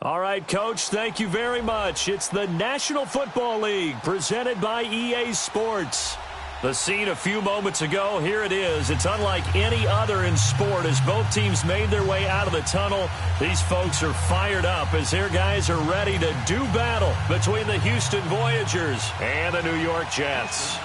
All right, Coach, thank you very much. It's the National Football League presented by EA Sports. The scene a few moments ago, here it is. It's unlike any other in sport as both teams made their way out of the tunnel. These folks are fired up as their guys are ready to do battle between the Houston Voyagers and the New York Jets.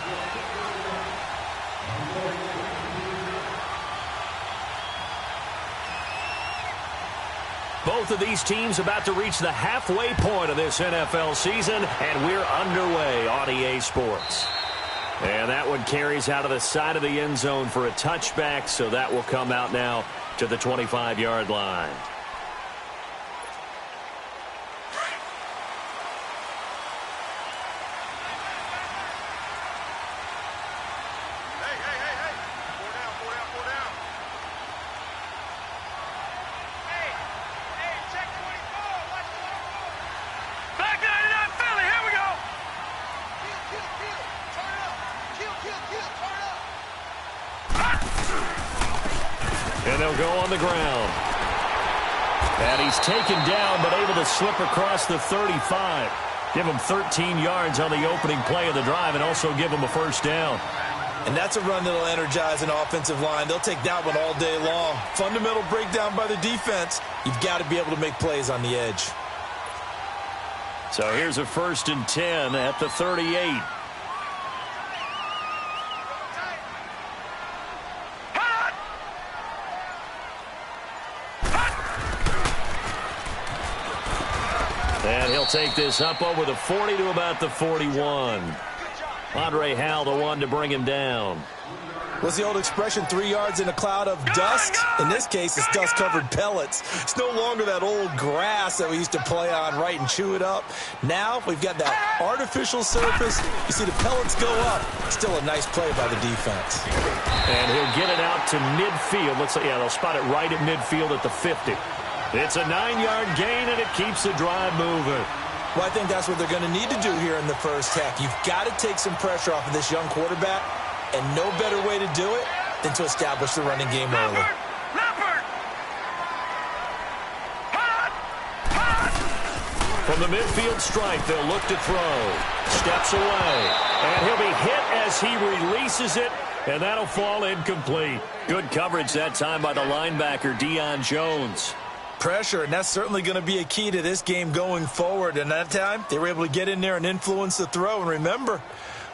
Both of these teams about to reach the halfway point of this NFL season, and we're underway on EA Sports. And that one carries out of the side of the end zone for a touchback, so that will come out now to the 25-yard line. And they'll go on the ground. And he's taken down, but able to slip across the 35. Give him 13 yards on the opening play of the drive and also give him a first down. And that's a run that'll energize an offensive line. They'll take that one all day long. Fundamental breakdown by the defense. You've got to be able to make plays on the edge. So here's a 1st and 10 at the 38. And he'll take this up over the 40 to about the 41. Andre Howell, the one to bring him down. What's the old expression, 3 yards in a cloud of dust? In this case, it's dust-covered pellets. It's no longer that old grass that we used to play on, right, and chew it up. Now we've got that artificial surface. You see the pellets go up. Still a nice play by the defense. And he'll get it out to midfield. Looks like, yeah, they'll spot it right at midfield at the 50. It's a 9-yard gain, and it keeps the drive moving. Well, I think that's what they're going to need to do here in the first half. You've got to take some pressure off of this young quarterback, and no better way to do it than to establish the running game early. From the midfield stripe, they'll look to throw. Steps away, and he'll be hit as he releases it, and that'll fall incomplete. Good coverage that time by the linebacker, Deion Jones. Pressure, and that's certainly going to be a key to this game going forward. And that time, they were able to get in there and influence the throw. And remember,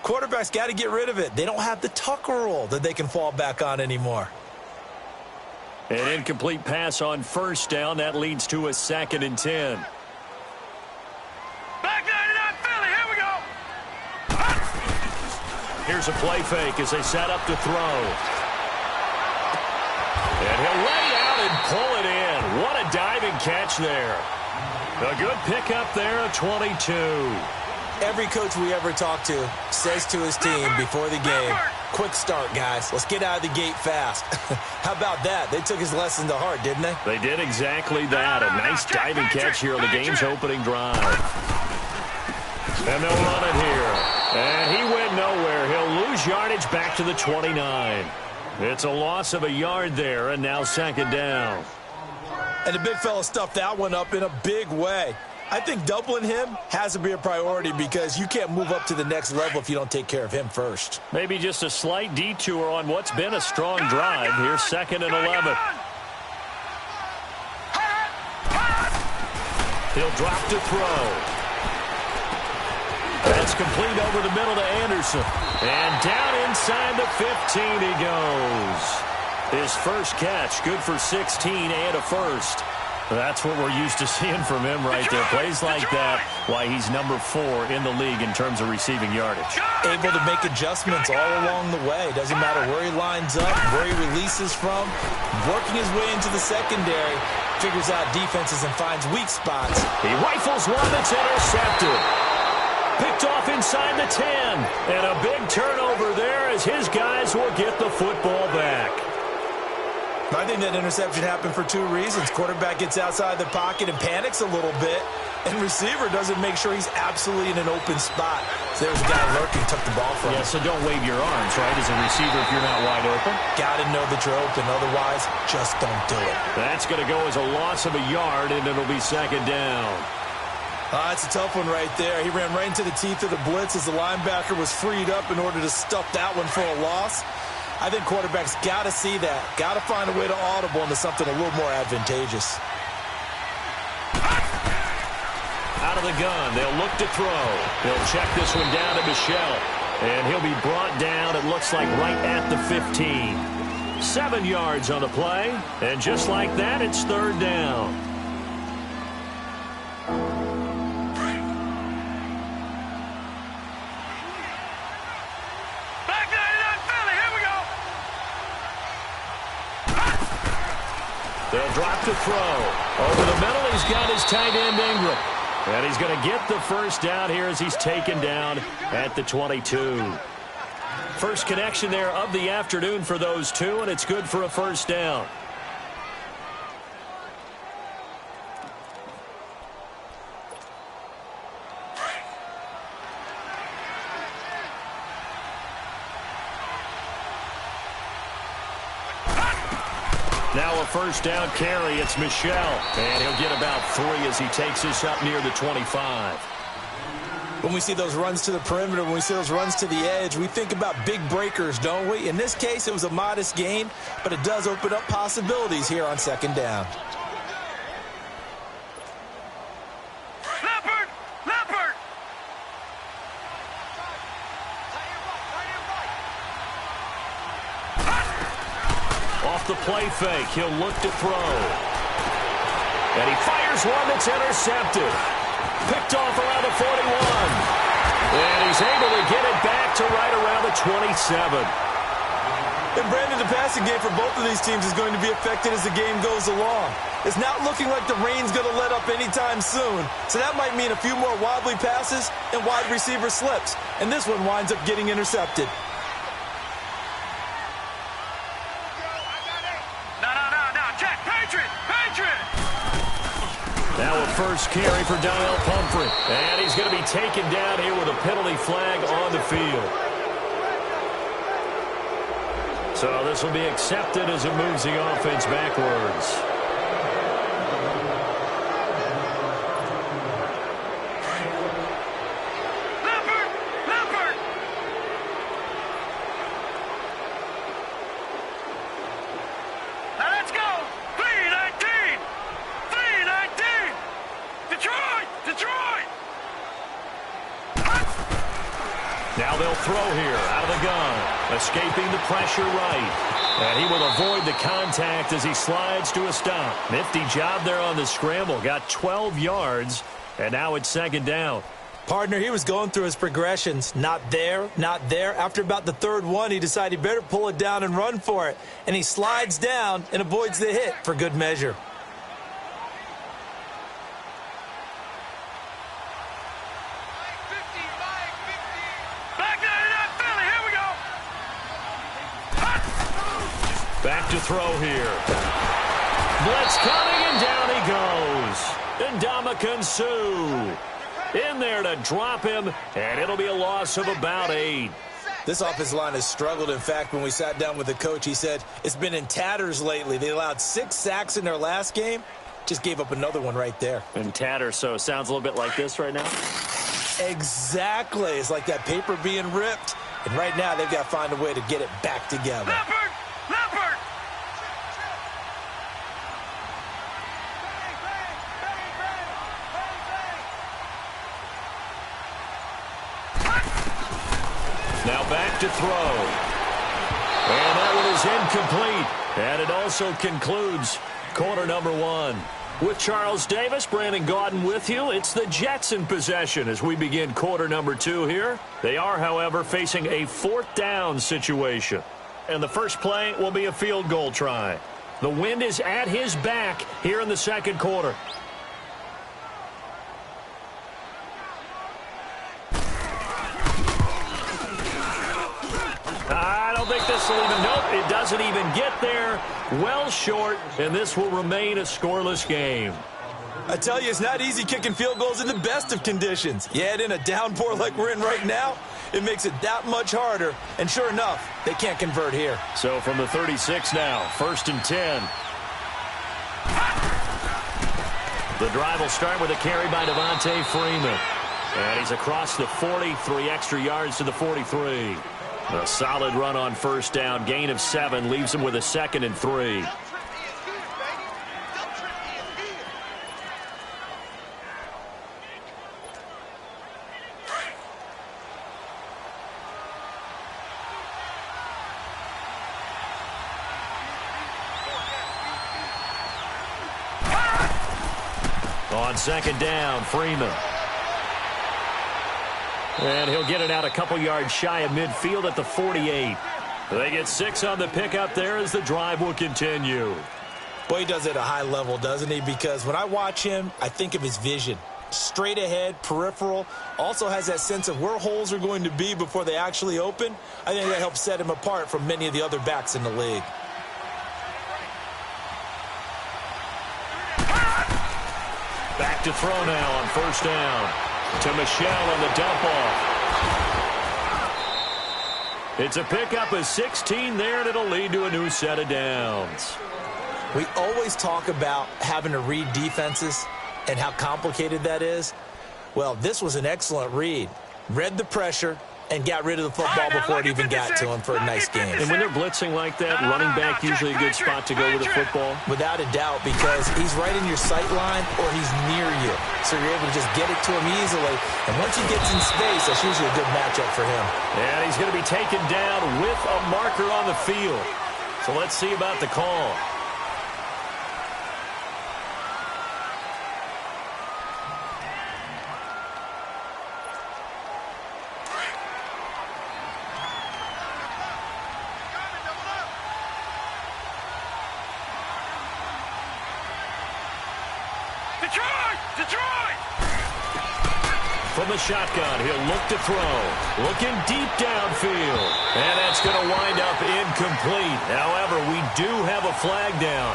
quarterbacks got to get rid of it. They don't have the Tucker rule that they can fall back on anymore. An incomplete pass on 1st down. That leads to a 2nd and 10. Back 99 Philly, here we go. Here's a play fake as they set up to throw. And he'll lay out and pull it in. What a diving catch there. A good pickup there at 22. Every coach we ever talk to says to his team before the game, quick start, guys. Let's get out of the gate fast. How about that? They took his lesson to heart, didn't they? They did exactly that. A nice diving catch here on the game's opening drive. And they'll run it here. And he went nowhere. He'll lose yardage back to the 29. It's a loss of a yard there, and now 2nd down. And the big fella stuffed that one up in a big way. I think doubling him has to be a priority because you can't move up to the next level if you don't take care of him first. Maybe just a slight detour on what's been a strong drive. Here's 2nd and 11. He'll drop to throw. That's complete over the middle to Anderson. And down inside the 15 he goes. His first catch, good for 16 and a first. That's what we're used to seeing from him right there. Plays like that, why he's number 4 in the league in terms of receiving yardage. Able to make adjustments all along the way. Doesn't matter where he lines up, where he releases from. Working his way into the secondary, figures out defenses and finds weak spots. He rifles one that's intercepted. Picked off inside the 10. And a big turnover there as his guys will get the football back. I think that interception happened for two reasons. Quarterback gets outside the pocket and panics a little bit, and receiver doesn't make sure he's absolutely in an open spot. So there's a guy lurking, took the ball from him. Yeah, so don't wave your arms, right, as a receiver if you're not wide open. Got to know that you're open. Otherwise, just don't do it. That's going to go as a loss of a yard, and it'll be second down. That's a tough one right there. He ran right into the teeth of the blitz as the linebacker was freed up in order to stuff that one for a loss. I think quarterbacks got to see that. Got to find a way to audible into something a little more advantageous. Out of the gun, they'll look to throw. He'll check this one down to Michel. And he'll be brought down, it looks like, right at the 15. 7 yards on the play. And just like that, it's third down. They'll drop to throw. Over the middle, he's got his tight end, Ingram. And he's going to get the first down here as he's taken down at the 22. First connection there of the afternoon for those two, and it's good for a first down. Now a first down carry. It's Michel. And he'll get about 3 as he takes this up near the 25. When we see those runs to the perimeter, when we see those runs to the edge, we think about big breakers, don't we? In this case, it was a modest gain, but it does open up possibilities here on second down. The play fake. He'll look to throw. And he fires one that's intercepted. Picked off around the 41. And he's able to get it back to right around the 27. And Brandon, the passing game for both of these teams is going to be affected as the game goes along. It's not looking like the rain's going to let up anytime soon. So that might mean a few more wobbly passes and wide receiver slips. And this one winds up getting intercepted. Now a first carry for Donnell Pumphrey. And he's going to be taken down here with a penalty flag on the field. So this will be accepted as it moves the offense backwards. Now they'll throw here out of the gun. Escaping the pressure right. And he will avoid the contact as he slides to a stop. Nifty job there on the scramble. Got 12 yards, and now it's second down. Partner, he was going through his progressions. Not there, not there. After about the third one, he decided he better pull it down and run for it. And he slides down and avoids the hit for good measure. Back to throw here. Blitz coming, and down he goes. Ndamukong Suh in there to drop him, and it'll be a loss of about 8. This offensive line has struggled. In fact, when we sat down with the coach, he said it's been in tatters lately. They allowed 6 sacks in their last game. Just gave up another one right there. In tatters, so it sounds a little bit like this right now? Exactly. It's like that paper being ripped. And right now, they've got to find a way to get it back together. Now back to throw. And that one is incomplete. And it also concludes quarter number 1. With Charles Davis, Brandon Gaudin with you. It's the Jets in possession as we begin quarter number 2 here. They are, however, facing a 4th down situation. And the first play will be a field goal try. The wind is at his back here in the second quarter. don't think this will even, nope, it doesn't even get there. Well short, and this will remain a scoreless game. I tell you, it's not easy kicking field goals in the best of conditions. You add in a downpour like we're in right now, it makes it that much harder. And sure enough, they can't convert here. So from the 36 now, 1st and 10. The drive will start with a carry by Devontae Freeman. And he's across the 40, 3 extra yards to the 43. A solid run on 1st down, gain of 7, leaves him with a 2nd and 3. On 2nd down, Freeman. And he'll get it out a couple yards shy of midfield at the 48. They get 6 on the pickup there as the drive will continue. Boy, he does it at a high level, doesn't he? Because when I watch him, I think of his vision. Straight ahead, peripheral, also has that sense of where holes are going to be before they actually open. I think that helps set him apart from many of the other backs in the league. Back to throw now on 1st down. To Michelle on the dump off. It's a pickup of 16 there, and it'll lead to a new set of downs. We always talk about having to read defenses and how complicated that is. Well, this was an excellent read. Read the pressure and got rid of the football before it even got to him for a nice game. And when they're blitzing like that, running back usually a good spot to go with the football? Without a doubt, because he's right in your sight line or he's near you. So you're able to just get it to him easily. And once he gets in space, that's usually a good matchup for him. And he's going to be taken down with a marker on the field. So let's see about the call. From the shotgun, he'll look to throw. Looking deep downfield. And that's going to wind up incomplete. However, we do have a flag down.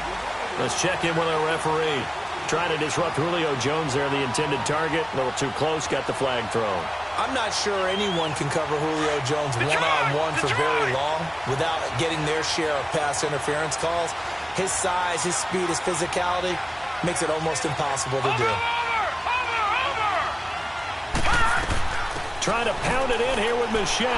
Let's check in with our referee. Trying to disrupt Julio Jones there, the intended target. A little too close, got the flag thrown. I'm not sure anyone can cover Julio Jones one-on-one for very long without getting their share of pass interference calls. His size, his speed, his physicality makes it almost impossible to do. Trying to pound it in here with Michelle.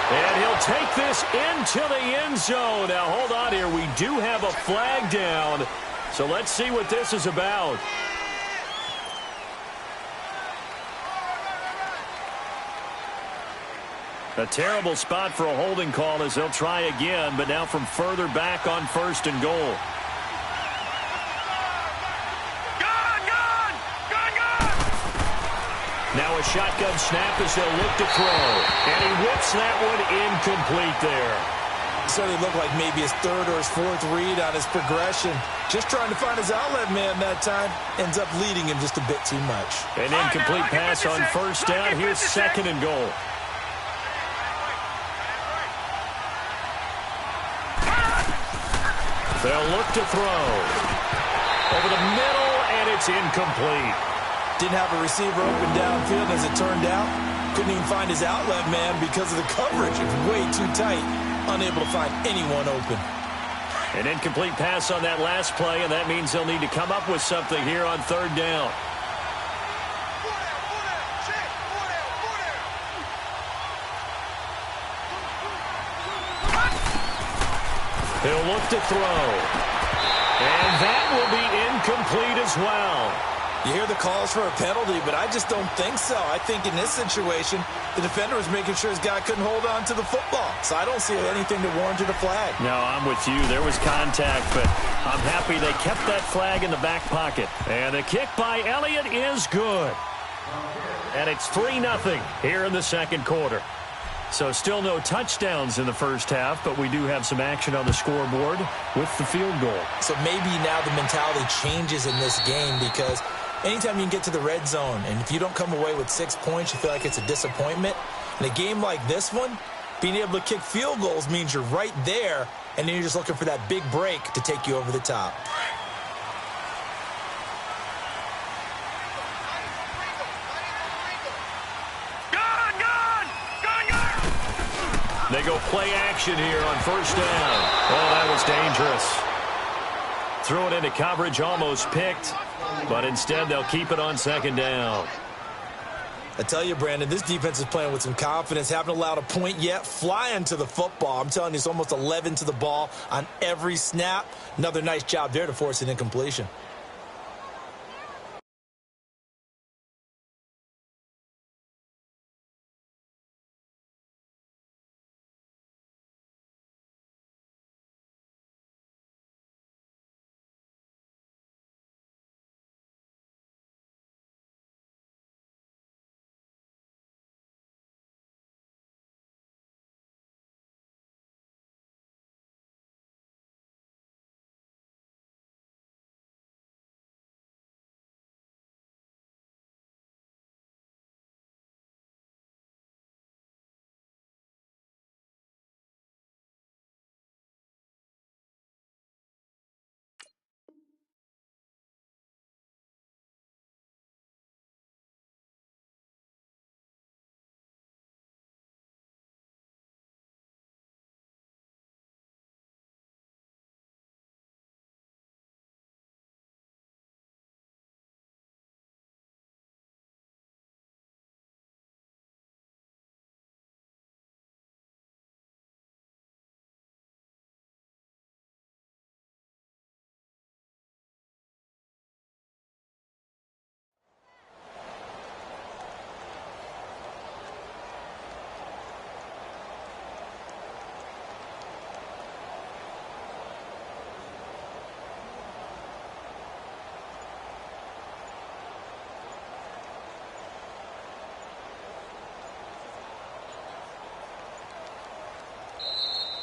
And he'll take this into the end zone. Now, hold on here. We do have a flag down. So let's see what this is about. A terrible spot for a holding call as they'll try again, but now from further back on 1st and goal. Now a shotgun snap as they'll look to throw. And he whips that one incomplete there. Certainly looked like maybe his 3rd or his 4th read on his progression. Just trying to find his outlet man that time. Ends up leading him just a bit too much. An incomplete pass on 1st down. Here's 2nd and goal. They'll look to throw. Over the middle, and it's incomplete. Didn't have a receiver open downfield, as it turned out. Couldn't even find his outlet man because of the coverage. It was way too tight. Unable to find anyone open. An incomplete pass on that last play, and that means they'll need to come up with something here on 3rd down. He'll look to throw. And that will be incomplete as well. You hear the calls for a penalty, but I just don't think so. I think in this situation, the defender was making sure his guy couldn't hold on to the football. So I don't see anything that warranted a flag. No, I'm with you. There was contact, but I'm happy they kept that flag in the back pocket. And the kick by Elliott is good. And it's 3-0 here in the 2nd quarter. So still no touchdowns in the 1st half, but we do have some action on the scoreboard with the field goal. So maybe now the mentality changes in this game because anytime you can get to the red zone, and if you don't come away with 6 points, you feel like it's a disappointment. In a game like this one, Being able to kick field goals means you're right there, and then you're just looking for that big break to take you over the top. They go play action here on first down. Oh, that was dangerous. Threw it into coverage, almost picked, but instead they'll keep it on second down. I tell you, Brandon, this defense is playing with some confidence. Haven't allowed a point yet. Flying to the football. I'm telling you, it's almost 11 to the ball on every snap. Another nice job there to force an incompletion.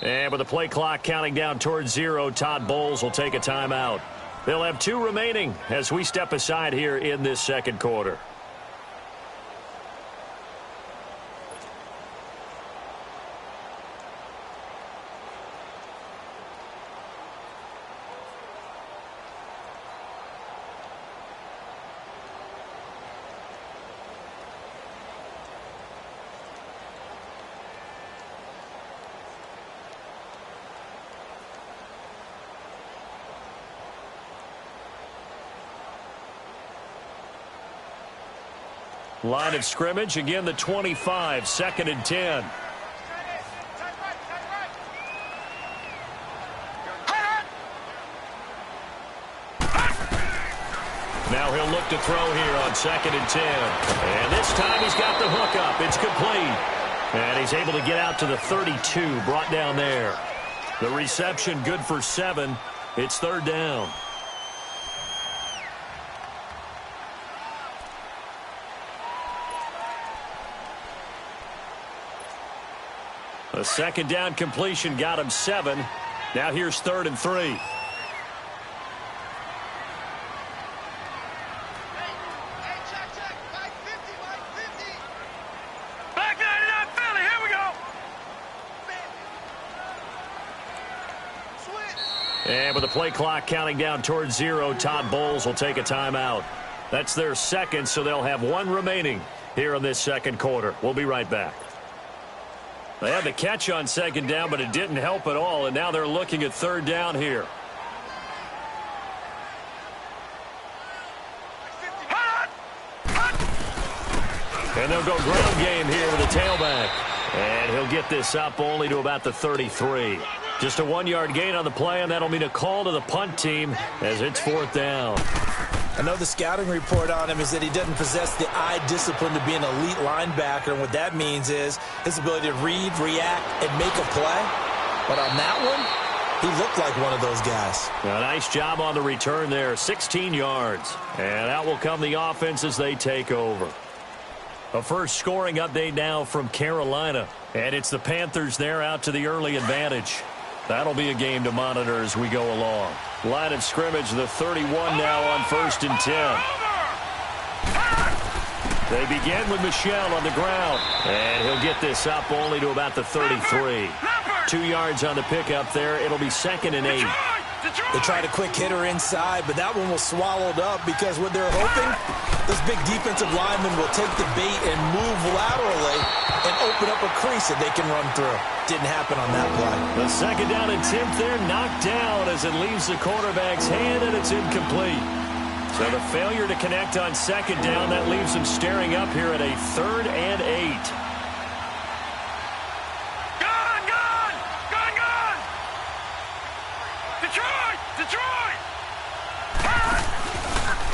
And with the play clock counting down towards 0, Todd Bowles will take a timeout. They'll have 2 remaining as we step aside here in this second quarter. Line of scrimmage, again the 25, 2nd and 10. Now he'll look to throw here on 2nd and 10. And this time he's got the hook up. It's complete. And he's able to get out to the 32, brought down there. The reception good for 7. It's 3rd down. A 2nd down completion got him 7. Now here's 3rd and 3. Back 99 Philly, here we go. And with the play clock counting down towards 0, Todd Bowles will take a timeout. That's their 2nd, so they'll have 1 remaining here in this second quarter. We'll be right back. They had the catch on 2nd down, but it didn't help at all, and now they're looking at 3rd down here. And they'll go ground game here with the tailback. And he'll get this up only to about the 33. Just a 1-yard gain on the play, and that'll mean a call to the punt team as it's 4th down. I know the scouting report on him is that he doesn't possess the eye discipline to be an elite linebacker, and what that means is his ability to read, react, and make a play. But on that one, he looked like one of those guys. A nice job on the return there, 16 yards. And out will come the offense as they take over. A first scoring update now from Carolina, and it's the Panthers there out to the early advantage. That'll be a game to monitor as we go along. Line of scrimmage, the 31 now on 1st and 10. They begin with Michel on the ground. And he'll get this up only to about the 33. 2 yards on the pickup there. It'll be 2nd and 8. They tried a quick hitter inside, but that one was swallowed up because what they're hoping, this big defensive lineman will take the bait and move laterally and open up a crease that they can run through. Didn't happen on that play. The 2nd down attempt there knocked down as it leaves the quarterback's hand, and it's incomplete. So the failure to connect on 2nd down, that leaves them staring up here at a 3rd and 8.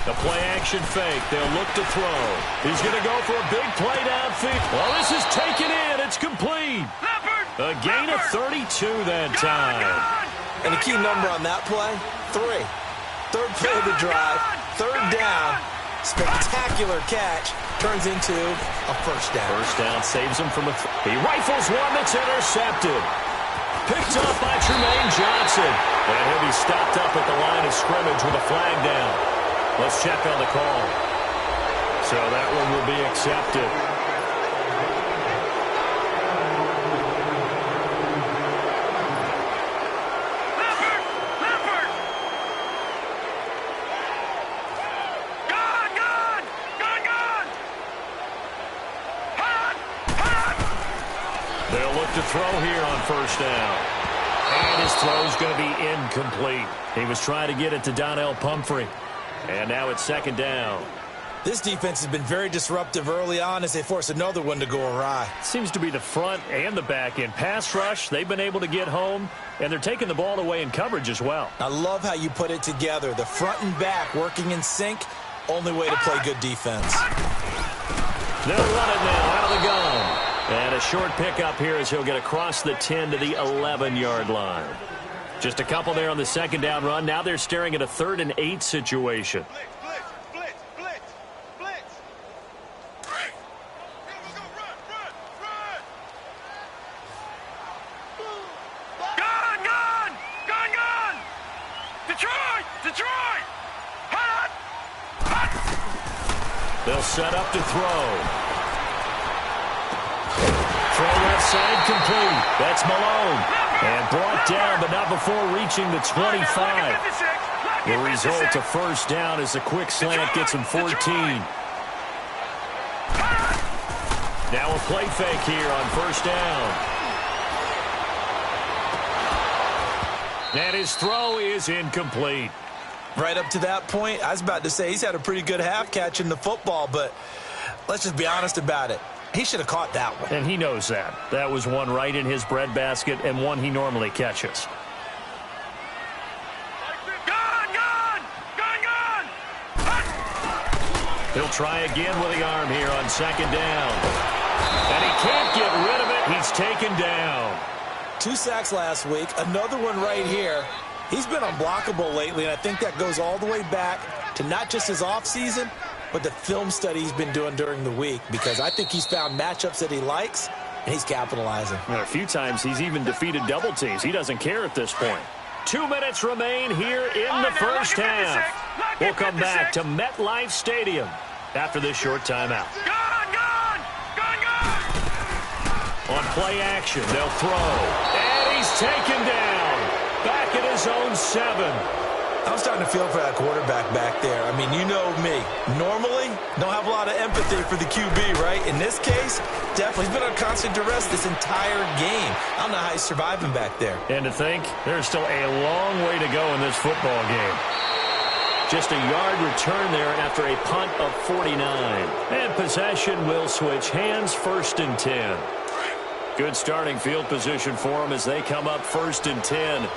The play-action fake. They'll look to throw. He's going to go for a big play downfield. Well, this is taken in. It's complete. A gain of 32 that time. And the key number on that play, 3. 3rd play of the drive, 3rd down. Spectacular catch. Turns into a 1st down. 1st down saves him from a... He rifles one that's intercepted. Picked up by Tremaine Johnson. And he'll be stopped up at the line of scrimmage with a flag down. Let's check on the call. So that one will be accepted. They'll look to throw here on 1st down. And his throw's going to be incomplete. He was trying to get it to Donnell Pumphrey. And now it's 2nd down. This defense has been very disruptive early on as they force another one to go awry. Seems to be the front and the back end. Pass rush, they've been able to get home, and they're taking the ball away in coverage as well. I love how you put it together. The front and back working in sync, only way to play good defense. They'll run it now out of the gun. And a short pickup here as he'll get across the 10 to the 11-yard line. Just a couple there on the 2nd down run. Now they're staring at a 3rd and 8 situation. They'll set up to throw. Throw left side complete. That's Malone. And brought down, but not before reaching the 25. The result, a 1st down as the quick slant gets him 14. Now a play fake here on 1st down. And his throw is incomplete. Right up to that point, I was about to say he's had a pretty good half catching the football, but let's just be honest about it. He should have caught that one. And he knows that. That was one right in his breadbasket and one he normally catches. He'll try again with the arm here on 2nd down. And he can't get rid of it. He's taken down. 2 sacks last week, another one right here. He's been unblockable lately, and I think that goes all the way back to not just his offseason, but the film study he's been doing during the week, because I think he's found matchups that he likes, and he's capitalizing. And a few times he's even defeated double teams. He doesn't care at this point. 2 minutes remain here in the 1st half. We'll come back to MetLife Stadium after this short timeout. On play action, they'll throw. And he's taken down. Back at his own 7. I'm starting to feel for that quarterback back there. I mean, you know me. Normally, don't have a lot of empathy for the QB, right? In this case, definitely. He's been on constant duress this entire game. I don't know how he's surviving back there. And to think, there's still a long way to go in this football game. Just a yard return there after a punt of 49. And possession will switch hands, 1st and 10. Good starting field position for them as they come up 1st and 10.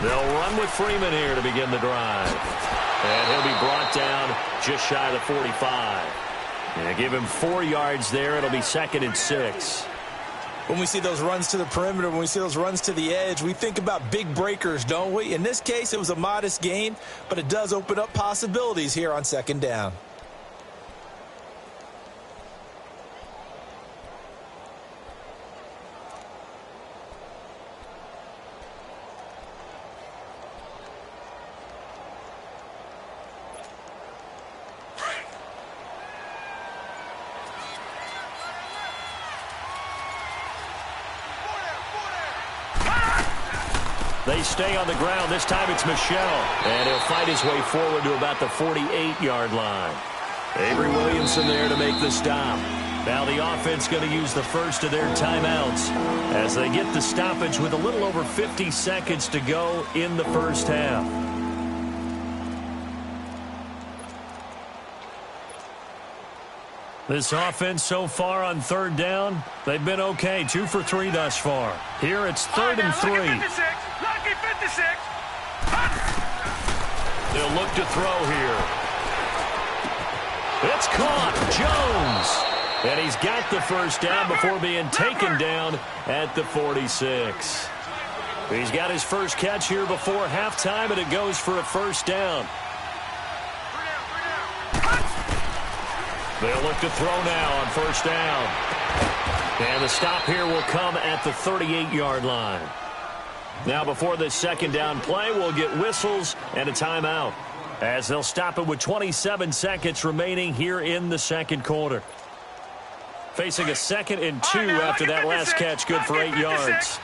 They'll run with Freeman here to begin the drive. And he'll be brought down just shy of the 45. And give him 4 yards there. It'll be 2nd and 6. When we see those runs to the perimeter, when we see those runs to the edge, we think about big breakers, don't we? In this case, it was a modest gain, but it does open up possibilities here on 2nd down. They stay on the ground. This time it's Michelle. And he'll fight his way forward to about the 48-yard line. Avery Williamson there to make the stop. Now the offense going to use the first of their timeouts as they get the stoppage with a little over 50 seconds to go in the first half. This offense so far on third down, they've been okay. 2 for 3 thus far. Here it's 3rd and 3. Lucky 56. They'll look to throw here. It's caught. Jones. And he's got the first down before being taken down at the 46. He's got his first catch here before halftime, and it goes for a first down. They'll look to throw now on first down. And the stop here will come at the 38-yard line. Now before this second down play, we'll get whistles and a timeout, as they'll stop it with 27 seconds remaining here in the second quarter. Facing a 2nd and 2 after that last catch, good for 8 yards.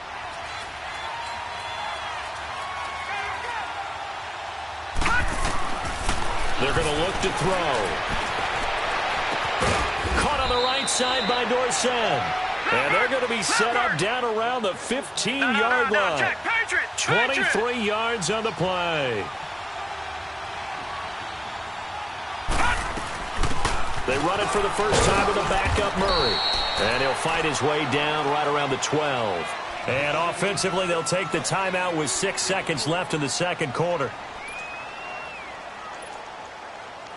They're going to look to throw. Caught on the right side by Dorsett. And they're going to be set up down around the 15-yard line. 23 yards on the play. They run it for the first time with a backup Murray. And he'll fight his way down right around the 12. And offensively, they'll take the timeout with 6 seconds left in the second quarter.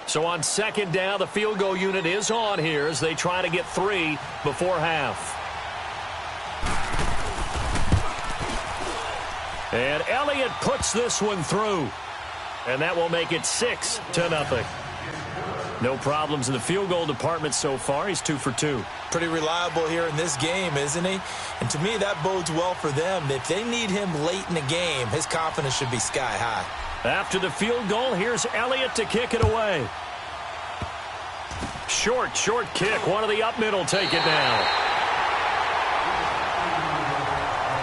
So on second down, the field goal unit is on here as they try to get 3 before half. And Elliott puts this one through. And that will make it 6-0. No problems in the field goal department so far. He's 2 for 2. Pretty reliable here in this game, isn't he? And to me, that bodes well for them. If they need him late in the game, his confidence should be sky high. After the field goal, here's Elliott to kick it away. Short kick. One of the up middle take it down.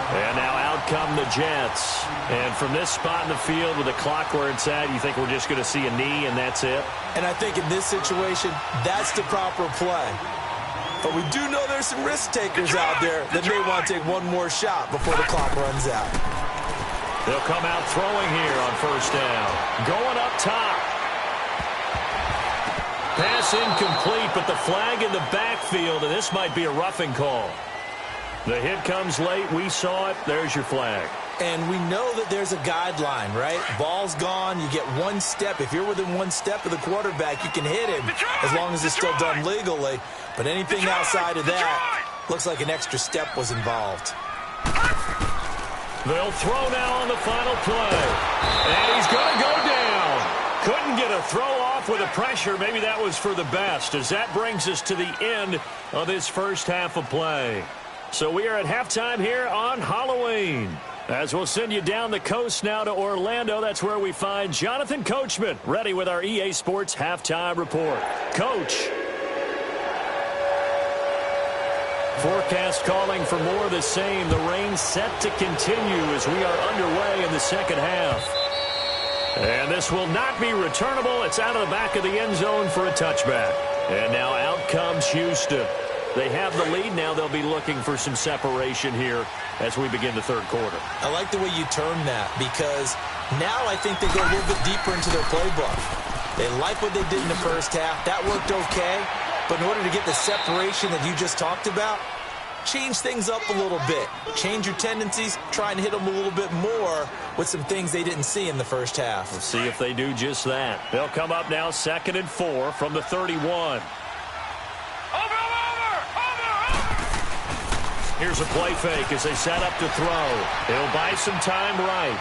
And now out come the Jets. And from this spot in the field with the clock where it's at, you think we're just going to see a knee and that's it? And I think in this situation, that's the proper play. But we do know there's some risk takers out there that may want to take one more shot before the clock runs out. They'll come out throwing here on first down. Going up top. Pass incomplete, but the flag in the backfield, and this might be a roughing call. The hit comes late. We saw it. There's your flag. And we know that there's a guideline, right? Ball's gone. You get 1 step. If you're within 1 step of the quarterback, you can hit him as long as it's still done legally. But anything outside of that looks like an extra step was involved. They'll throw now on the final play. And he's going to go down. Couldn't get a throw off with the pressure. Maybe that was for the best, as that brings us to the end of this first half of play. So we are at halftime here on Halloween, as we'll send you down the coast now to Orlando. That's where we find Jonathan Coachman ready with our EA Sports halftime report. Coach. Forecast calling for more of the same. The rain set to continue as we are underway in the second half. And this will not be returnable. It's out of the back of the end zone for a touchback. And now out comes Houston. They have the lead. Now they'll be looking for some separation here as we begin the third quarter. I like the way you term that, because now I think they go a little bit deeper into their playbook. They like what they did in the first half. That worked okay. But in order to get the separation that you just talked about, change things up a little bit. Change your tendencies. Try and hit them a little bit more with some things they didn't see in the first half. We'll see if they do just that. They'll come up now 2nd and 4 from the 31. Here's a play fake as they set up to throw. He'll buy some time right.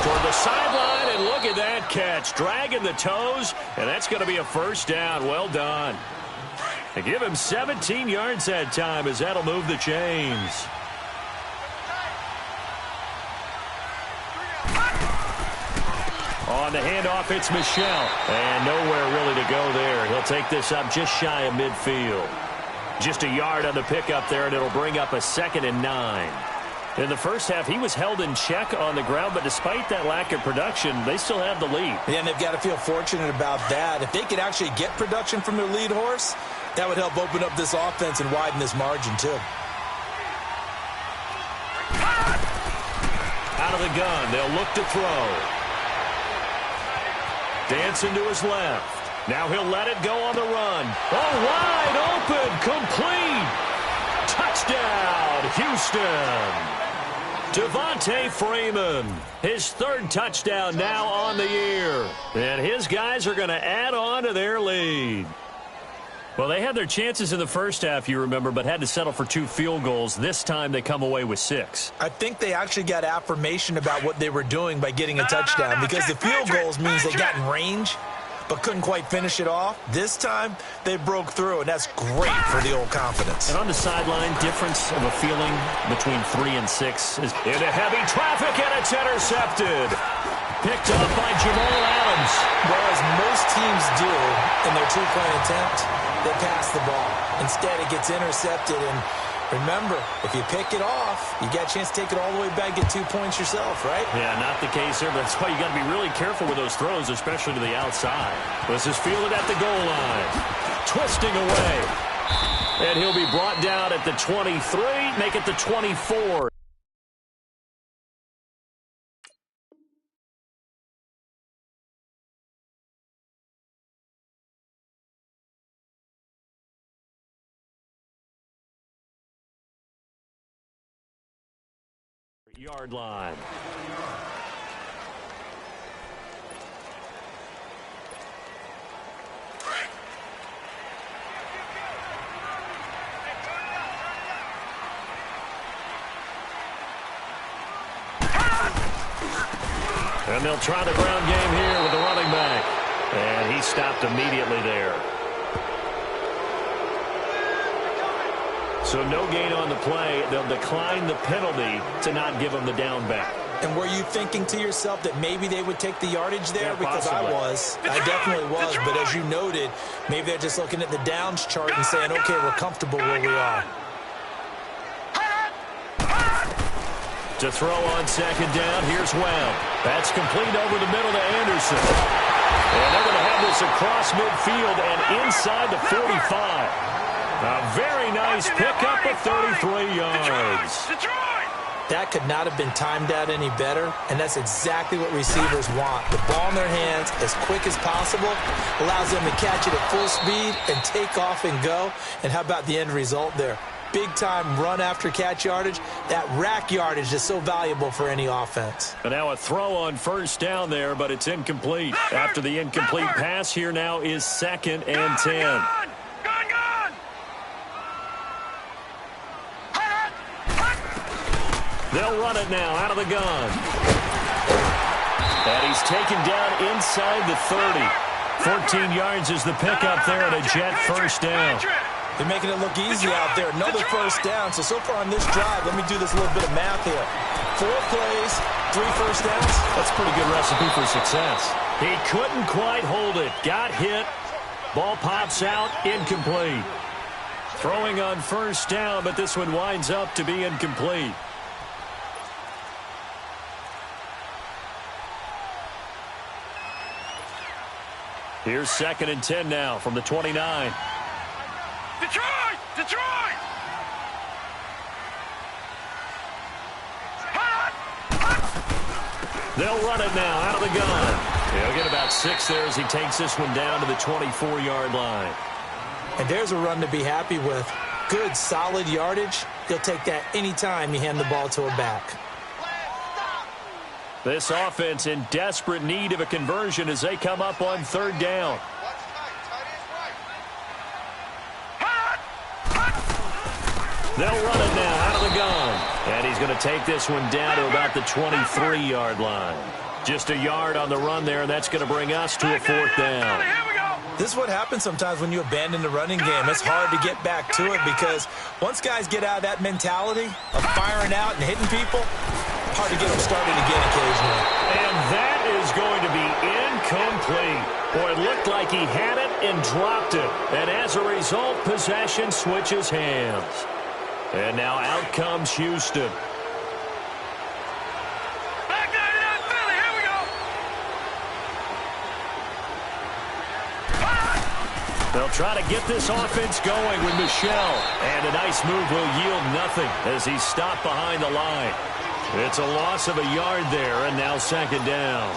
Toward the sideline, and look at that catch. Dragging the toes, and that's going to be a first down. Well done. They give him 17 yards that time, as that'll move the chains. On the handoff, it's Michelle. And nowhere really to go there. He'll take this up just shy of midfield. Just a yard on the pickup there, and it'll bring up a 2nd and 9. In the first half, he was held in check on the ground, but despite that lack of production, they still have the lead. Yeah, and they've got to feel fortunate about that. If they could actually get production from their lead horse, that would help open up this offense and widen this margin, too. Out of the gun, they'll look to throw. Dancing to his left. Now he'll let it go on the run. Oh, wide open, complete. Touchdown, Houston. Devontae Freeman, his third touchdown now on the year. And his guys are going to add on to their lead. Well, they had their chances in the first half, you remember, but had to settle for 2 field goals. This time they come away with 6. I think they actually got affirmation about what they were doing by getting a touchdown because the field goals means they got in range but couldn't quite finish it off. This time, they broke through, and that's great for the old confidence. And on the sideline, difference of a feeling between 3 and 6 is into heavy traffic, and it's intercepted. Picked up by Jamal Adams. Well, as most teams do in their 2-point attempt, they pass the ball. Instead, it gets intercepted, and remember, if you pick it off, you got a chance to take it all the way back, get 2 points yourself, right? Yeah, not the case here, but that's why you got to be really careful with those throws, especially to the outside. This is fielded at the goal line. Twisting away. And he'll be brought down at the 23, make it the 24. Yard line. And they'll try the ground game here with the running back. And he stopped immediately there. So no gain on the play. They'll decline the penalty to not give him the down back. And were you thinking to yourself that maybe they would take the yardage there? Yeah, because possibly. I definitely was. But as you noted, maybe they're just looking at the downs chart and saying, okay, we're comfortable where we are. To throw on second down, here's Webb. That's complete over the middle to Anderson. And they're going to have this across midfield and inside the 45. A very nice pickup of 33 yards. That could not have been timed out any better, and that's exactly what receivers want. The ball in their hands as quick as possible allows them to catch it at full speed and take off and go. And how about the end result there? Big-time run after catch yardage. That rack yardage is so valuable for any offense. And now a throw on first down there, but it's incomplete. After the incomplete pass, here now is 2nd and 10. They'll run it now out of the gun. And he's taken down inside the 30. 14 yards is the pickup there and a Jet first down. They're making it look easy out there. Another first down. So far on this drive, let me do this little bit of math here. 4 plays, 3 first downs. That's a pretty good recipe for success. He couldn't quite hold it. Got hit. Ball pops out. Incomplete. Throwing on first down, but this one winds up to be incomplete. Here's 2nd and 10 now from the 29. Detroit! Detroit! They'll run it now out of the gun. He'll get about 6 there as he takes this one down to the 24-yard line. And there's a run to be happy with. Good, solid yardage. He'll take that anytime you hand the ball to a back. This offense in desperate need of a conversion as they come up on 3rd down. They'll run it now out of the gun. And he's going to take this one down to about the 23-yard line. Just a yard on the run there, and that's going to bring us to a 4th down. This is what happens sometimes when you abandon the running game. It's hard to get back to it because once guys get out of that mentality of firing out and hitting people, hard to get them started again occasionally. And that is going to be incomplete. Boy, it looked like he had it and dropped it. And as a result, possession switches hands. And now out comes Houston. They'll try to get this offense going with Michel. And a nice move will yield nothing as he's stopped behind the line. It's a loss of a yard there, and now second down.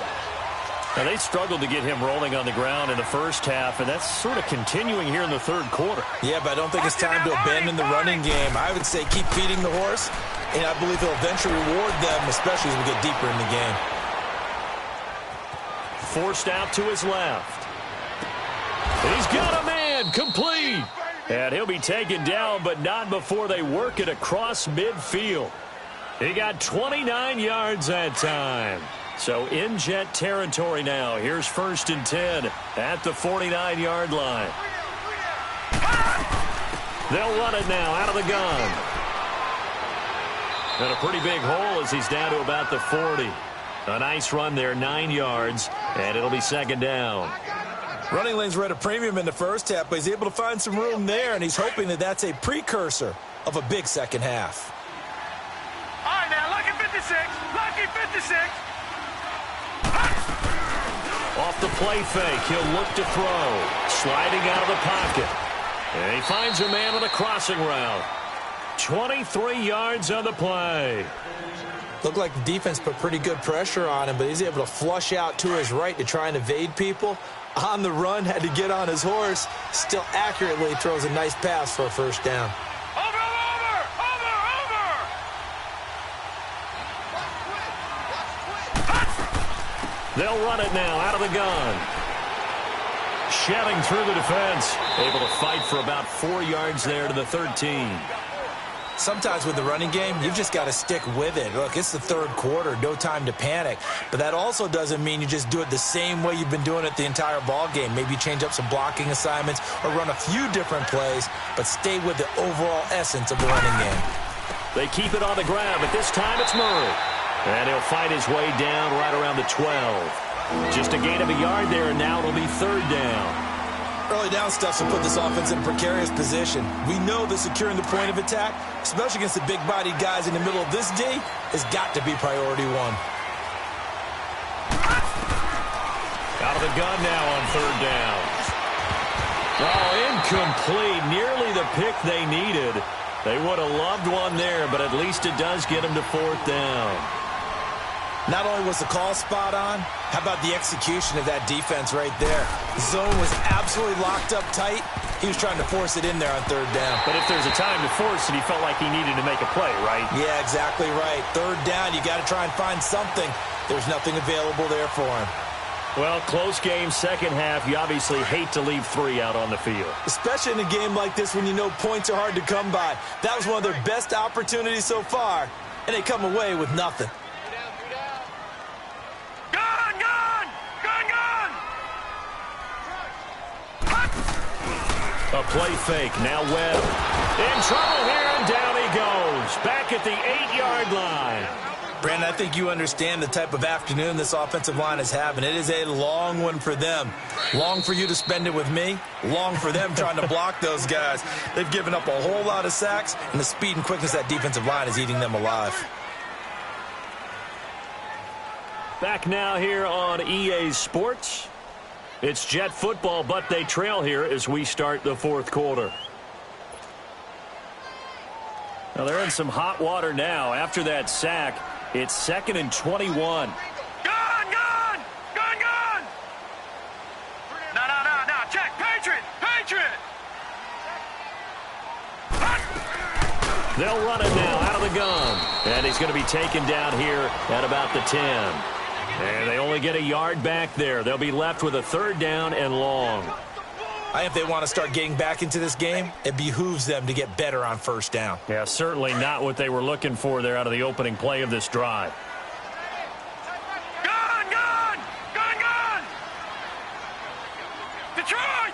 Now, they struggled to get him rolling on the ground in the first half, and that's sort of continuing here in the third quarter. Yeah, but I don't think it's time to abandon the running game. I would say keep feeding the horse, and I believe he'll eventually reward them, especially as we get deeper in the game. Forced out to his left. He's got a man, complete. And he'll be taken down, but not before they work it across midfield. He got 29 yards that time. So in Jet territory now. Here's 1st and 10 at the 49-yard line. They'll run it now out of the gun. And a pretty big hole as he's down to about the 40. A nice run there, 9 yards, and it'll be second down. Running lanes were at a premium in the first half, but he's able to find some room there, and he's hoping that that's a precursor of a big second half. All right, now, lucky 56. Lucky 56. Off the play fake, he'll look to throw. Sliding out of the pocket. And he finds a man on a crossing route. 23 yards on the play. Looked like the defense put pretty good pressure on him, but he's able to flush out to his right to try and evade people. On the run, had to get on his horse. Still accurately throws a nice pass for a first down. They'll run it now out of the gun. Shelling through the defense. Able to fight for about 4 yards there to the 13. Sometimes with the running game, you've just got to stick with it. Look, it's the third quarter, no time to panic. But that also doesn't mean you just do it the same way you've been doing it the entire ball game. Maybe change up some blocking assignments or run a few different plays, but stay with the overall essence of the running game. They keep it on the ground, but this time it's Murray. And he'll fight his way down right around the 12. Just a gain of a yard there, and now it'll be third down. Early down stuff will put this offense in a precarious position. We know that securing the point of attack, especially against the big-bodied guys in the middle of this D, has got to be priority one. Out of the gun now on third down. Oh, incomplete. Nearly the pick they needed. They would have loved one there, but at least it does get them to fourth down. Not only was the call spot on, how about the execution of that defense right there? The zone was absolutely locked up tight. He was trying to force it in there on third down. But if there's a time to force it, he felt like he needed to make a play, right? Yeah, exactly right. Third down, you got to try and find something. There's nothing available there for him. Well, close game, second half. You obviously hate to leave 3 out on the field. Especially in a game like this when you know points are hard to come by. That was one of their best opportunities so far, and they come away with nothing. A play fake. Now Webb in trouble here, and down he goes. Back at the 8-yard line. Brandon, I think you understand the type of afternoon this offensive line is having. It is a long one for them. Long for you to spend it with me. Long for them trying to block those guys. They've given up a whole lot of sacks, and the speed and quickness of that defensive line is eating them alive. Back now here on EA Sports. It's Jet football, but they trail here as we start the fourth quarter. Now they're in some hot water now. After that sack, it's 2nd and 21. Gun! No. Check. Patriot! They'll run it now out of the gun. And he's going to be taken down here at about the 10. And they only get a yard back there. They'll be left with a third down and long. I think if they want to start getting back into this game, it behooves them to get better on first down. Yeah, certainly not what they were looking for there out of the opening play of this drive. Gun! Detroit!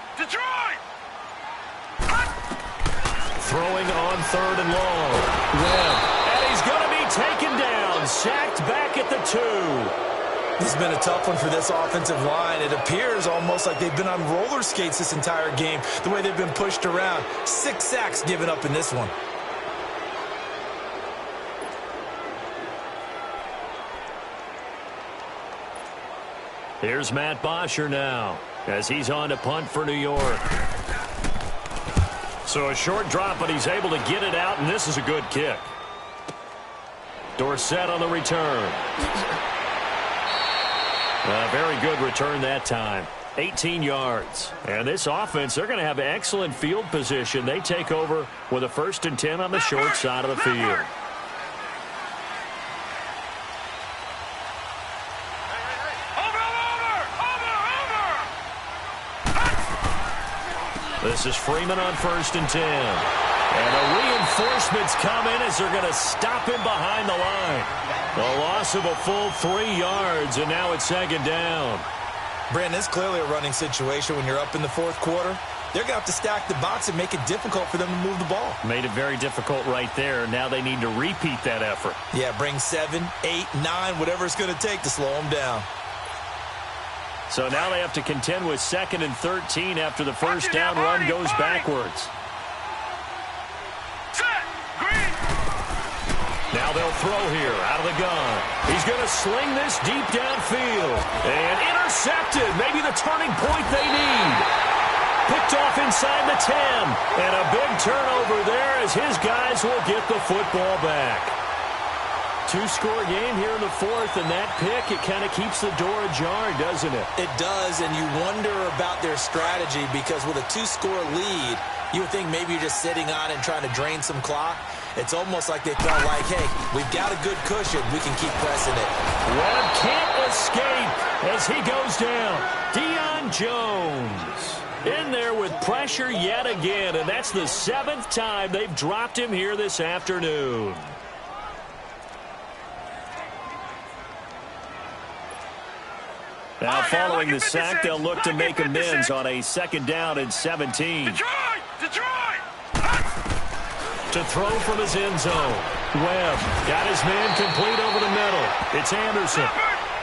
Throwing on third and long. Webb. And he's going to be taken down. Sacked back at the 2. This has been a tough one for this offensive line. It appears almost like they've been on roller skates this entire game, the way they've been pushed around. 6 sacks given up in this one. Here's Matt Bosher now. as he's on to punt for New York. So a short drop, but he's able to get it out, and this is a good kick. Dorsett on the return. A very good return that time. 18 yards. And this offense, they're going to have excellent field position. They take over with a 1st and 10 on the short side of the field. This is Freeman on 1st and 10. And the reinforcements come in as they're going to stop him behind the line. A loss of a full 3 yards, and now it's 2nd down. Brandon, it's clearly a running situation when you're up in the 4th quarter. They're going to have to stack the box and make it difficult for them to move the ball. Made it very difficult right there. Now they need to repeat that effort. Yeah, bring 7, 8, 9, whatever it's going to take to slow them down. So now they have to contend with 2nd and 13 after the first down run goes backwards. Now they'll throw here out of the gun. He's going to sling this deep downfield. And intercepted. Maybe the turning point they need. Picked off inside the 10. And a big turnover there as his guys will get the football back. 2-score game here in the 4th, and that pick, it kind of keeps the door ajar, doesn't it? It does, and you wonder about their strategy because with a 2-score lead, you would think maybe you're just sitting on it and trying to drain some clock. It's almost like they felt like, hey, we've got a good cushion. We can keep pressing it. Webb can't escape as he goes down. Deion Jones in there with pressure yet again, and that's the 7th time they've dropped him here this afternoon. Now, following the sack, they'll look to make amends on a 2nd down and 17. Detroit! To throw from his end zone. Webb got his man complete over the middle. It's Anderson.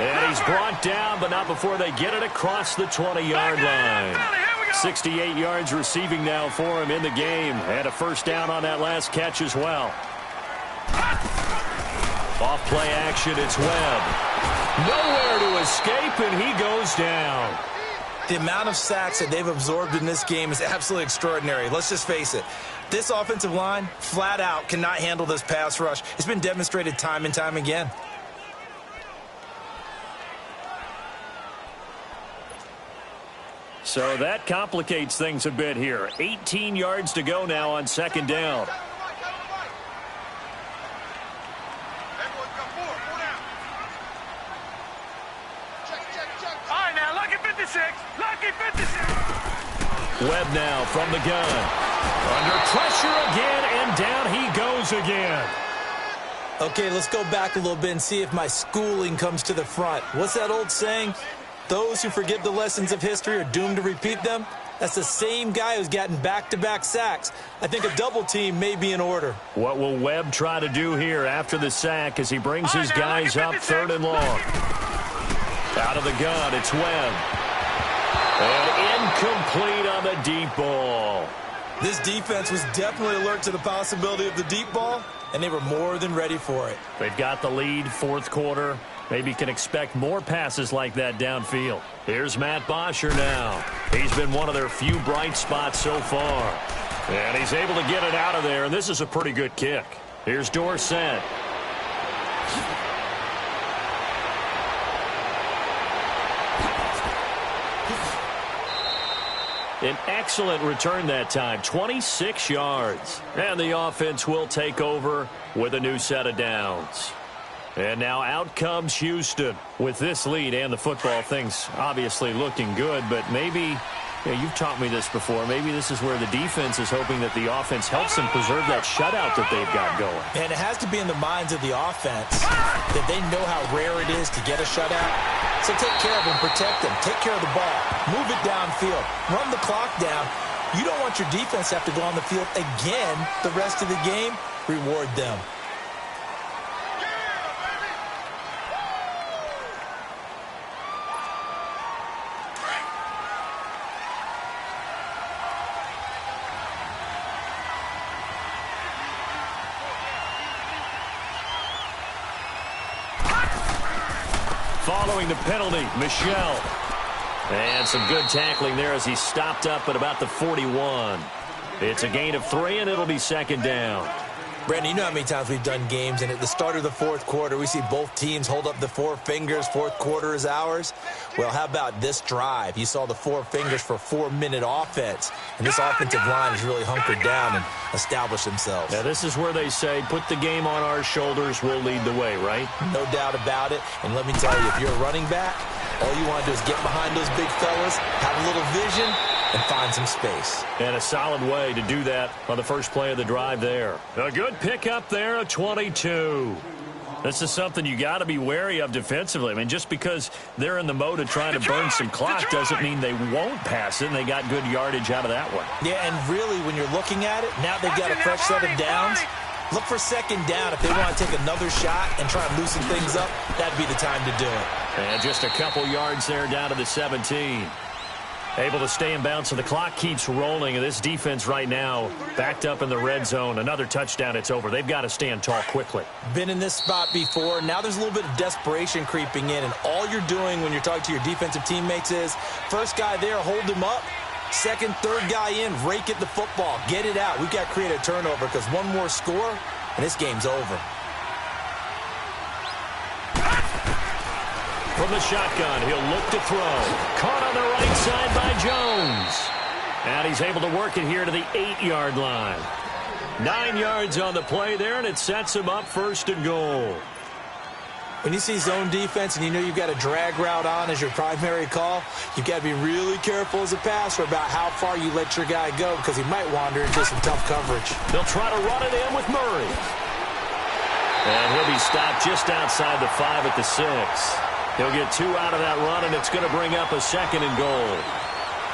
And he's brought down, but not before they get it across the 20-yard line. 68 yards receiving now for him in the game. And a 1st down on that last catch as well. Off play action, it's Webb. Nowhere to escape, and he goes down. The amount of sacks that they've absorbed in this game is absolutely extraordinary. Let's just face it. This offensive line, flat out, cannot handle this pass rush. It's been demonstrated time and time again. So that complicates things a bit here. 18 yards to go now on 2nd down. Webb now from the gun. Under pressure again, and down he goes again. Okay, let's go back a little bit and see if my schooling comes to the front. What's that old saying? Those who forget the lessons of history are doomed to repeat them. That's the same guy who's gotten back-to-back sacks. I think a double team may be in order. What will Webb try to do here after the sack as he brings his guys up 3rd and long? Out of the gun, it's Webb. And incomplete on the deep ball. This defense was definitely alert to the possibility of the deep ball, and they were more than ready for it. They've got the lead, 4th quarter. Maybe can expect more passes like that downfield. Here's Matt Bosher now. He's been one of their few bright spots so far. And he's able to get it out of there, and this is a pretty good kick. Here's Dorsett. An excellent return that time, 26 yards. And the offense will take over with a new set of downs. And now out comes Houston with this lead and the football. Things obviously looking good, but maybe, you've taught me this before, maybe this is where the defense is hoping that the offense helps them preserve that shutout that they've got going. And it has to be in the minds of the offense that they know how rare it is to get a shutout. So take care of them, protect them, take care of the ball, move it downfield, run the clock down. You don't want your defense to have to go on the field again the rest of the game. Reward them. Following the penalty, Michel. And some good tackling there as he stopped up at about the 41. It's a gain of 3, and it'll be second down. Brandon, you know how many times we've done games, and at the start of the fourth quarter, we see both teams hold up the 4 fingers, fourth quarter is ours. Well, how about this drive? You saw the 4 fingers for 4-minute offense, and this offensive line has really hunkered down and established themselves. Now, this is where they say, put the game on our shoulders, we'll lead the way, right? No doubt about it, and let me tell you, if you're a running back, all you want to do is get behind those big fellas, have a little vision, and find some space. And a solid way to do that on the first play of the drive there. A good pickup there, a 22. This is something you got to be wary of defensively. I mean, just because they're in the mode of trying to burn some clock doesn't mean they won't pass it, and they got good yardage out of that one. Yeah, and really, when you're looking at it, now they've got a fresh set of downs. Look for second down. If they want to take another shot and try and loosen things up, that'd be the time to do it. And just a couple yards there down to the 17. Able to stay in bounds, so the clock keeps rolling. And this defense right now backed up in the red zone. Another touchdown, it's over. They've got to stand tall quickly. Been in this spot before. Now there's a little bit of desperation creeping in. And all you're doing when you're talking to your defensive teammates is, first guy there, hold him up. Second, third guy in, rake at the football. Get it out. We've got to create a turnover because one more score, and this game's over. From the shotgun, he'll look to throw. Caught on the right side by Jones. And he's able to work it here to the 8-yard line. 9 yards on the play there, and it sets him up first and goal. When you see zone defense and you know you've got a drag route on as your primary call, you've got to be really careful as a passer about how far you let your guy go because he might wander into some tough coverage. They'll try to run it in with Murray. And he'll be stopped just outside the 5 at the 6. He'll get 2 out of that run, and it's going to bring up a second and goal.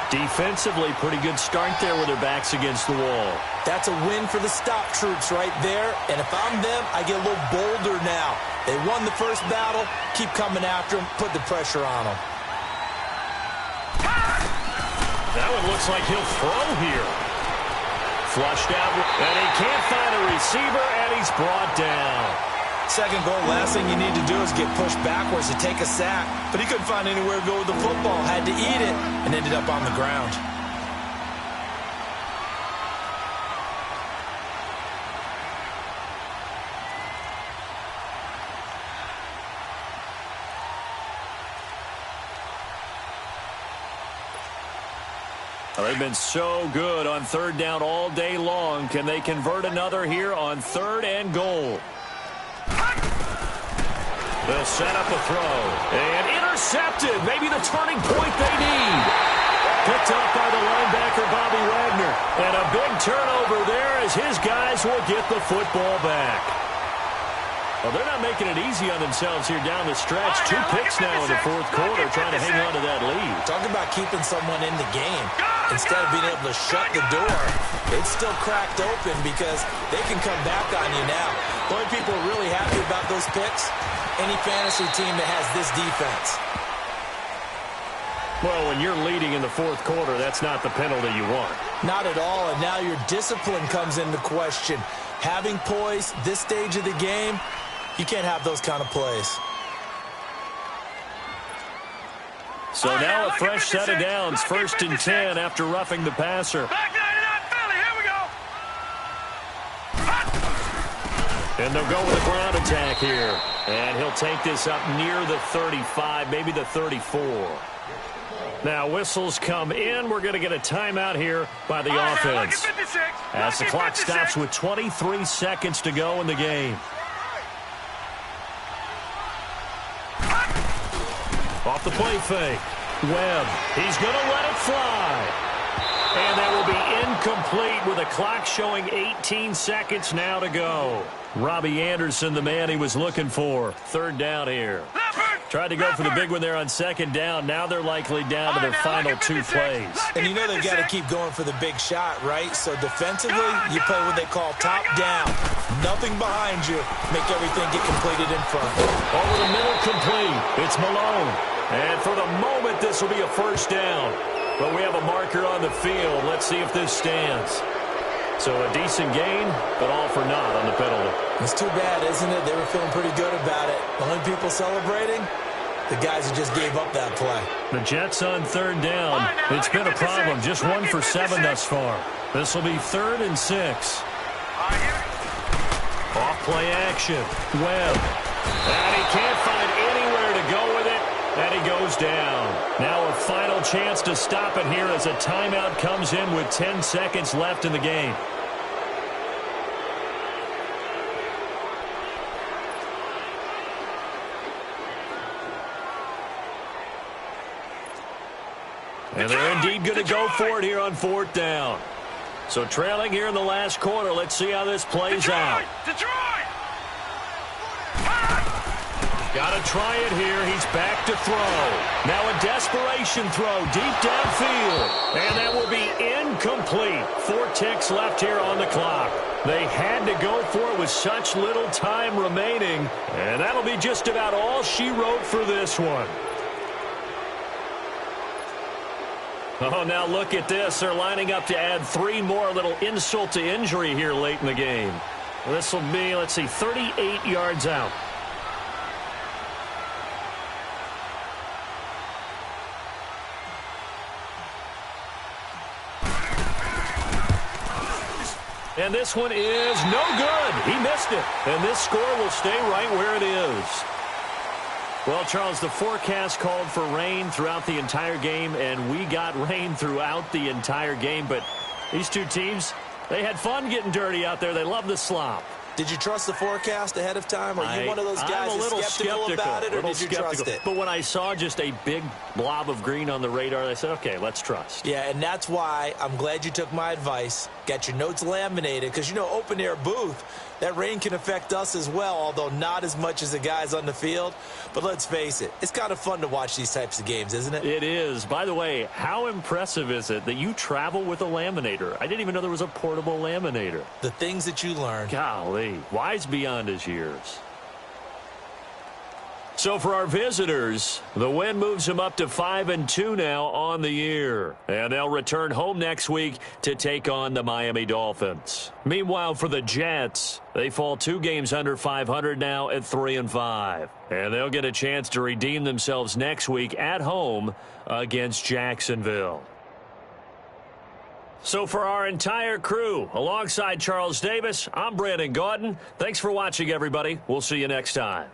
Defensively, pretty good start there with their backs against the wall. That's a win for the stop troops right there. And if I'm them, I get a little bolder now. They won the first battle. Keep coming after them. Put the pressure on them. That one looks like he'll throw here. Flushed out, and he can't find a receiver, and he's brought down. Second goal, last thing you need to do is get pushed backwards to take a sack. But he couldn't find anywhere to go with the football. Had to eat it and ended up on the ground. Well, they've been so good on third down all day long. Can they convert another here on 3rd and goal? They'll set up a throw. And intercepted. Maybe the turning point they need. Picked up by the linebacker, Bobby Wagner. And a big turnover there as his guys will get the football back. Well, they're not making it easy on themselves here down the stretch. 2 picks now in the fourth quarter trying to hang on to that lead. Talk about keeping someone in the game. Instead of being able to shut the door, it's still cracked open because they can come back on you now. The only people who are really happy about those picks, any fantasy team that has this defense. Well, when you're leading in the fourth quarter, that's not the penalty you want. Not at all, and now your discipline comes into question. Having poise this stage of the game, you can't have those kind of plays. So now a fresh set of downs, 1st and 10 after roughing the passer. Back 99 Philly, here we go. And they'll go with a ground attack here. And he'll take this up near the 35, maybe the 34. Now whistles come in. We're going to get a timeout here by the offense. As the clock stops with 23 seconds to go in the game. Off the play fake. Webb. He's going to let it fly. And that will be incomplete with a clock showing 18 seconds now to go. Robbie Anderson, the man he was looking for. 3rd down here. Tried to go for the big one there on 2nd down. Now they're likely down to their final 2 plays. And you know they've got to keep going for the big shot, right? So defensively, you play what they call top down. Nothing behind you. Make everything get completed in front. Over the middle, complete. It's Malone. And for the moment, this will be a 1st down. But we have a marker on the field. Let's see if this stands. So a decent gain, but all for naught on the penalty. It's too bad, isn't it? They were feeling pretty good about it. The only people celebrating, the guys who just gave up that play. The Jets on third down. It's been a problem. Just 1 for 7 thus far. This will be 3rd and 6. Off play action. Webb. And he can't find anywhere to go with it. And he goes down. Now a final chance to stop it here as a timeout comes in with 10 seconds left in the game. And they're indeed going to go for it here on 4th down. So trailing here in the last quarter. Let's see how this plays out. Got to try it here. He's back to throw. Now a desperation throw deep downfield. And that will be incomplete. 4 ticks left here on the clock. They had to go for it with such little time remaining. And that'll be just about all she wrote for this one. Oh, now look at this. They're lining up to add 3 more. Little insult to injury here late in the game. This will be, let's see, 38 yards out. And this one is no good. He missed it. And this score will stay right where it is. Well, Charles, the forecast called for rain throughout the entire game, and we got rain throughout the entire game. But these two teams, they had fun getting dirty out there. They love the slop. Did you trust the forecast ahead of time? Are you one of those guys who's skeptical about it, or did you trust it? But when I saw just a big blob of green on the radar, I said, okay, let's trust. Yeah, and that's why I'm glad you took my advice. Get your notes laminated, because, you know, open-air booth, that rain can affect us as well, although not as much as the guys on the field. But let's face it, it's kind of fun to watch these types of games, isn't it? It is. By the way, how impressive is it that you travel with a laminator? I didn't even know there was a portable laminator. The things that you learn. Golly, wise beyond his years. So for our visitors, the win moves them up to 5-2 now on the year. And they'll return home next week to take on the Miami Dolphins. Meanwhile, for the Jets, they fall 2 games under 500 now at 3-5. And they'll get a chance to redeem themselves next week at home against Jacksonville. So for our entire crew, alongside Charles Davis, I'm Brandon Gaudin. Thanks for watching, everybody. We'll see you next time.